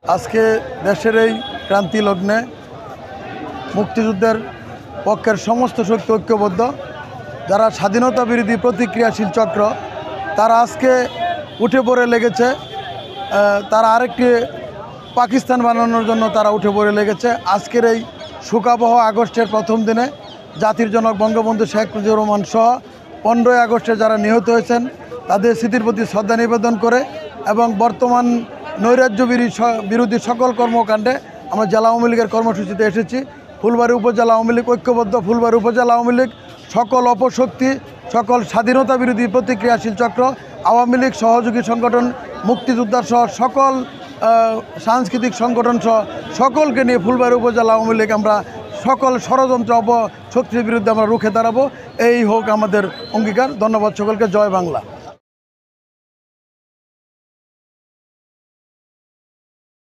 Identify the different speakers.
Speaker 1: আজকে দেশের এই ক্রান্তি লগ্নে মুক্তিযুদ্ধের পক্ষের সমস্ত শক্তি ঐক্যবদ্ধ, যারা স্বাধীনতা বিরোধী প্রতিক্রিয়াশীল চক্র তারা আজকে উঠে পড়ে লেগেছে। তারা আরেকটি পাকিস্তান বানানোর জন্য তারা উঠে পড়ে লেগেছে। আজকের এই শোকাবহ আগস্টের প্রথম দিনে জাতির জনক বঙ্গবন্ধু শেখ মুজিবুর রহমান সহ 15ই আগস্টে যারা নিহত হয়েছেন তাদের স্মৃতির প্রতি শ্রদ্ধা নিবেদন করে এবং বর্তমান নৈরাজ্য বিরোধী সকল কর্মকাণ্ডে আমরা জেলা আওয়ামী লীগের কর্মসূচিতে এসেছি। ফুলবাড়ী উপজেলা আওয়ামী লীগ ঐক্যবদ্ধ, ফুলবাড়ী উপজেলা আওয়ামী লীগ সকল অপশক্তি, সকল স্বাধীনতা বিরোধী প্রতিক্রিয়াশীল চক্র, আওয়ামী লীগ সহযোগী সংগঠন, মুক্তিযোদ্ধা সহ সকল সাংস্কৃতিক সংগঠন সহ সকলকে নিয়ে ফুলবাড়ী উপজেলা আওয়ামী লীগ আমরা সকল ষড়যন্ত্র অপশক্তির বিরুদ্ধে আমরা রুখে দাঁড়াবো। এই হোক আমাদের অঙ্গীকার। ধন্যবাদ সকলকে। জয় বাংলা।